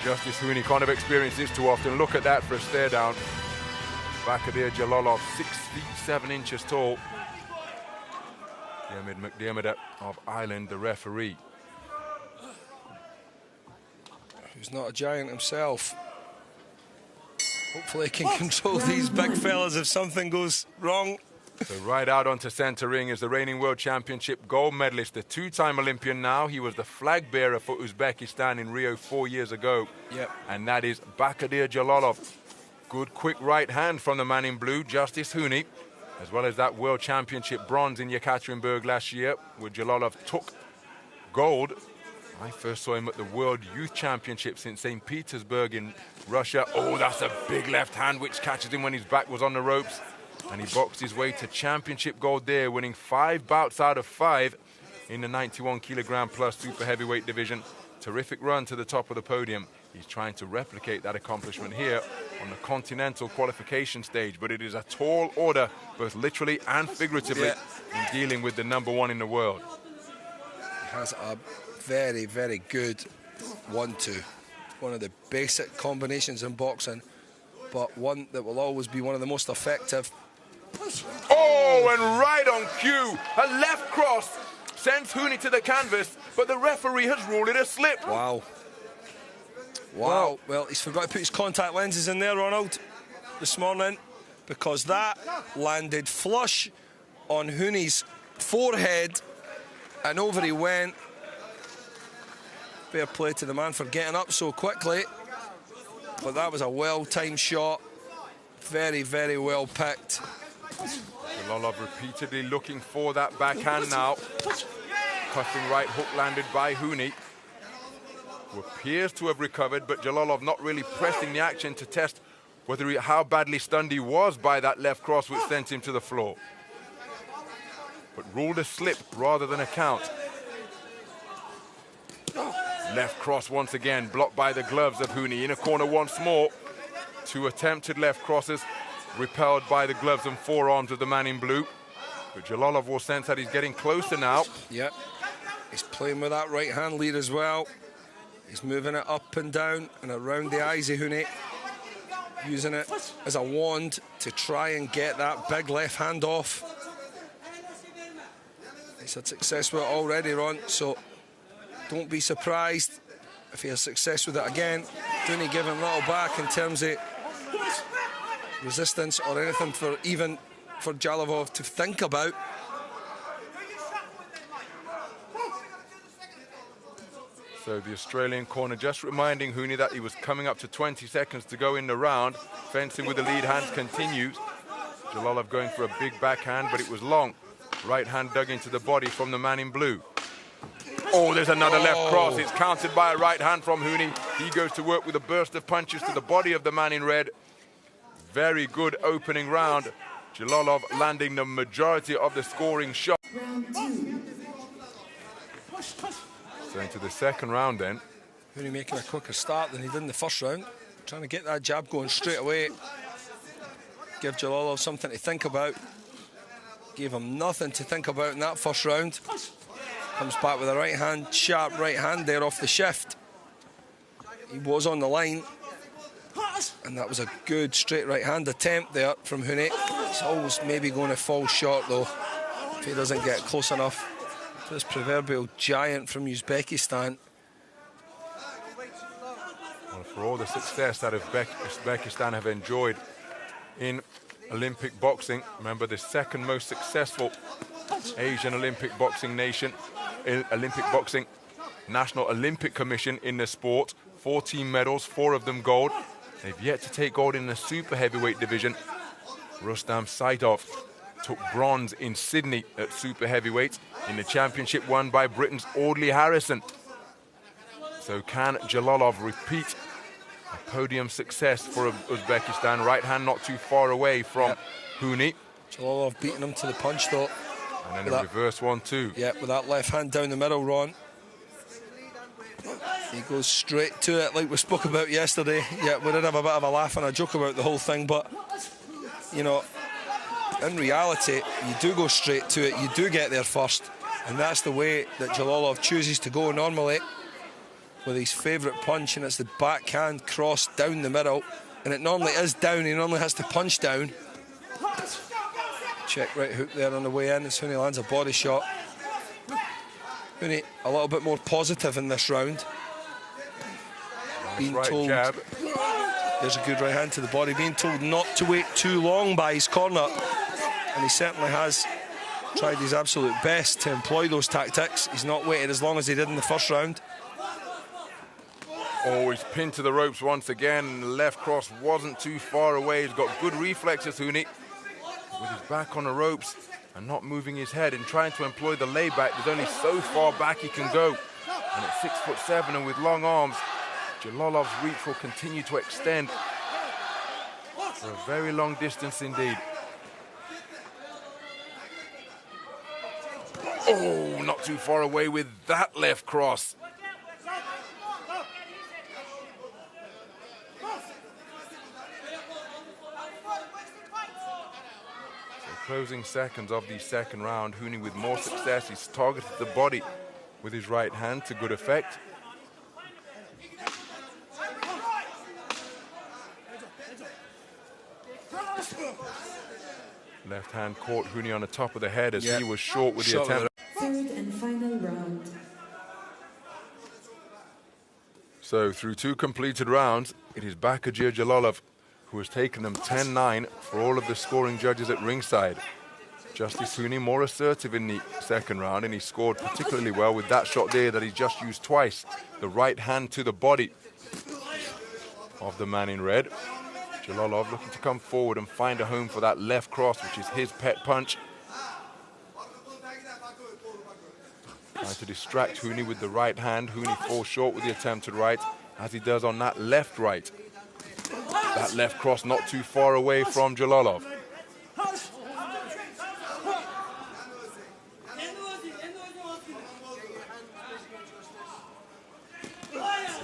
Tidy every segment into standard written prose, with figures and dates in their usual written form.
Jüstis Hüni can't have experienced this too often. Look at that for a stare down. Backadir Жалолов, 6 feet 7 inches tall. Diarmaid McDiarmid of Ireland, the referee. Who's not a giant himself. Hopefully he can control these big fellas if something goes wrong. So right out onto centre ring is the reigning World Championship gold medalist, the two-time Olympian now. He was the flag bearer for Uzbekistan in Rio 4 years ago. Yep. And that is Backadir Жалолов. Good quick right hand from the man in blue, Jüstis Hüni, as well as that World Championship bronze in Yekaterinburg last year, where Жалолов took gold. I first saw him at the World Youth Championships in St. Petersburg in Russia. Oh, that's a big left hand which catches him when his back was on the ropes. And he boxed his way to championship gold there, winning 5 bouts out of 5 in the 91 kilogram plus super heavyweight division. Terrific run to the top of the podium. He's trying to replicate that accomplishment here on the continental qualification stage, but it is a tall order, both literally and figuratively, in dealing with the #1 in the world. He has a very, very good 1-2. One of the basic combinations in boxing, but one that will always be one of the most effective. Oh, and right on cue, a left cross sends Hüni to the canvas, but the referee has ruled it a slip. Wow. Wow. Well, he's forgot to put his contact lenses in there, Ronald, this morning, because that landed flush on Hüni's forehead, and over he went. Fair play to the man for getting up so quickly, but that was a well-timed shot. Very, very well picked. Жалолов repeatedly looking for that backhand now. Cutting right hook landed by Hüni, who appears to have recovered, but Жалолов not really pressing the action to test how badly stunned he was by that left cross which sent him to the floor. But ruled a slip rather than a count. Left cross once again, blocked by the gloves of Hüni. In a corner once more. 2 attempted left crosses, repelled by the gloves and forearms of the man in blue. But Жалолов will sense that he's getting closer now. Yep. He's playing with that right hand lead as well. He's moving it up and down and around the eyes of Hüni, using it as a wand to try and get that big left hand off. He's had success with it already, Ron, so don't be surprised if he has success with it again. Hüni giving little back in terms of resistance or anything for Жалолов to think about. So the Australian corner just reminding Hüni that he was coming up to 20 seconds to go in the round. Fencing with the lead hands continues. Жалолов going for a big backhand, but it was long. Right hand dug into the body from the man in blue. Oh, there's another left cross. It's countered by a right hand from Hüni. He goes to work with a burst of punches to the body of the man in red. Very good opening round. Жалолов landing the majority of the scoring shot. So into the second round then. Hüni making a quicker start than he did in the first round. Trying to get that jab going straight away. Give Жалолов something to think about. Gave him nothing to think about in that first round. Comes back with a right hand, sharp right hand there off the shift. He was on the line. And that was a good straight right hand attempt there from Hüni. He's always maybe going to fall short though, if he doesn't get close enough. This proverbial giant from Uzbekistan. Well, for all the success that Uzbekistan have enjoyed in Olympic boxing, remember the second most successful Asian Olympic boxing nation, National Olympic Commission in the sport, 14 medals, 4 of them gold. They've yet to take gold in the super heavyweight division. Rustam Saidov took bronze in Sydney at super heavyweight in the championship won by Britain's Audley Harrison. So can Жалолов repeat a podium success for Uzbekistan? Right hand not too far away from Hüni. Жалолов beating him to the punch though. And then a reverse 1-2. Yeah, with that left hand down the middle, Ron. He goes straight to it like we spoke about yesterday. Yeah, we did have a bit of a laugh and a joke about the whole thing, but, you know, in reality, you do go straight to it, you do get there first, and that's the way that Жалолов chooses to go normally. with his favourite punch, and it's the backhand cross down the middle, and it normally is down. He normally has to punch down. Check right hook there on the way in as Hüni lands a body shot. Hüni a little bit more positive in this round. Being told, jab. There's a good right hand to the body. Being told not to wait too long by his corner, and he certainly has tried his absolute best to employ those tactics. He's not waited as long as he did in the first round. Oh, he's pinned to the ropes once again. The left cross wasn't too far away. He's got good reflexes, Hüni, with his back on the ropes and not moving his head and trying to employ the layback. There's only so far back he can go. And at 6'7" and with long arms, Jalolov's reach will continue to extend for a very long distance indeed. Oh, not too far away with that left cross. Closing seconds of the second round, Hüni with more success. He's targeted the body with his right hand to good effect. Left hand caught Hüni on the top of the head as he was short with the attempt. Third and final round. So through 2 completed rounds, it is Bаходир Жалолов who has taken them 10-9 for all of the scoring judges at ringside. Justice Hüni more assertive in the second round, and he scored particularly well with that shot there that he just used twice. The right hand to the body of the man in red. Жалолов looking to come forward and find a home for that left cross, which is his pet punch. Trying to distract Hüni with the right hand. Hüni falls short with the attempted right, as he does on that left right. That left cross not too far away from Жалолов.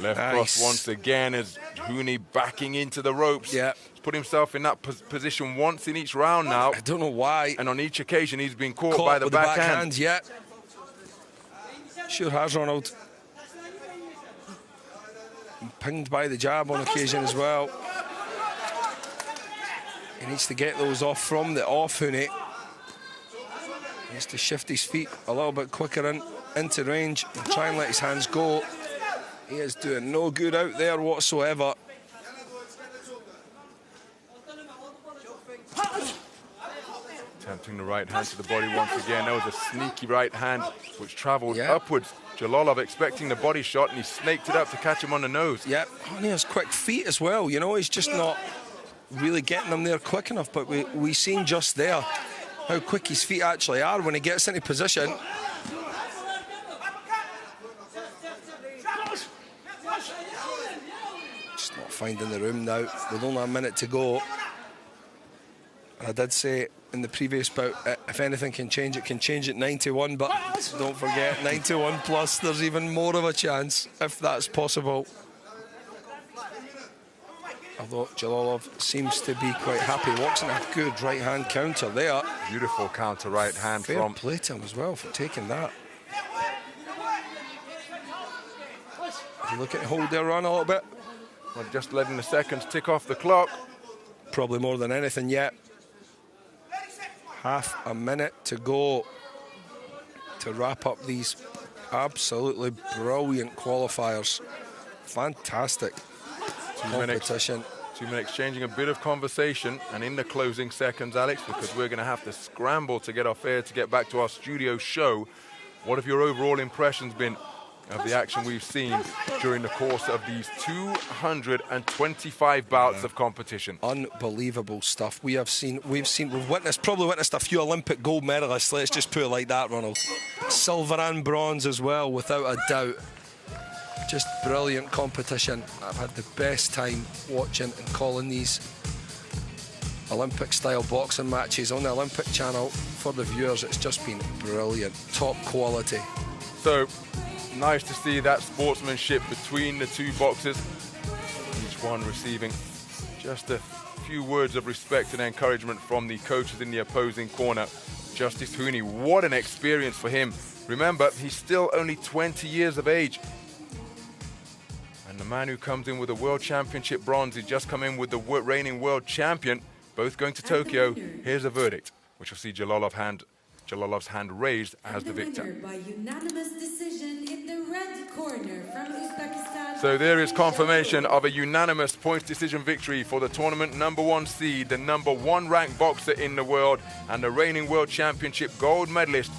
Left cross once again as Hüni backing into the ropes. Yeah. He's put himself in that position once in each round now. I don't know why. And on each occasion he's been caught by the backhand. Yeah. Sure has, Ronald. And pinged by the jab on occasion as well. He needs to get those off from the off, Hüni. He needs to shift his feet a little bit quicker into range and try and let his hands go. He is doing no good out there whatsoever. Attempting the right hand to the body once again. That was a sneaky right hand which travelled upwards. Жалолов expecting the body shot, and he snaked it up to catch him on the nose. Yep, and he has quick feet as well. You know, he's just not really getting them there quick enough, but we seen just there how quick his feet actually are when he gets into position. Just not finding the room now with only a minute to go. I did say in the previous bout, if anything can change, it can change at 91, but don't forget, 91 plus, there's even more of a chance if that's possible. Although Жалолов seems to be quite happy. Walks in a good right-hand counter there. Beautiful counter right hand Fair from... play to him as well for taking that. You looking to hold their run a little bit? Well, just letting the seconds tick off the clock. Probably more than anything yet. Half a minute to go to wrap up these absolutely brilliant qualifiers. Fantastic competition. 2 minutes exchanging a bit of conversation, and in the closing seconds, Alex, because we're going to have to scramble to get off air to get back to our studio show. What have your overall impressions been of the action we've seen during the course of these 225 bouts of competition? Unbelievable stuff. We've probably witnessed a few Olympic gold medalists. Let's just put it like that, Ronald. Silver and bronze as well, without a doubt. Just brilliant competition. I've had the best time watching and calling these Olympic-style boxing matches on the Olympic channel for the viewers. It's just been brilliant, top quality. So, nice to see that sportsmanship between the two boxers, each one receiving just a few words of respect and encouragement from the coaches in the opposing corner. Justice Hüni, what an experience for him. Remember, he's still only 20 years of age. the man who comes in with the World Championship bronze, he's just come in with the reigning world champion, both going to Tokyo. Here's the verdict, which will see Jalolov's hand raised as the victor. By unanimous decision in the red corner from Uzbekistan. So there is confirmation of a unanimous points decision victory for the tournament #1 seed, the #1 ranked boxer in the world, and the reigning world championship gold medalist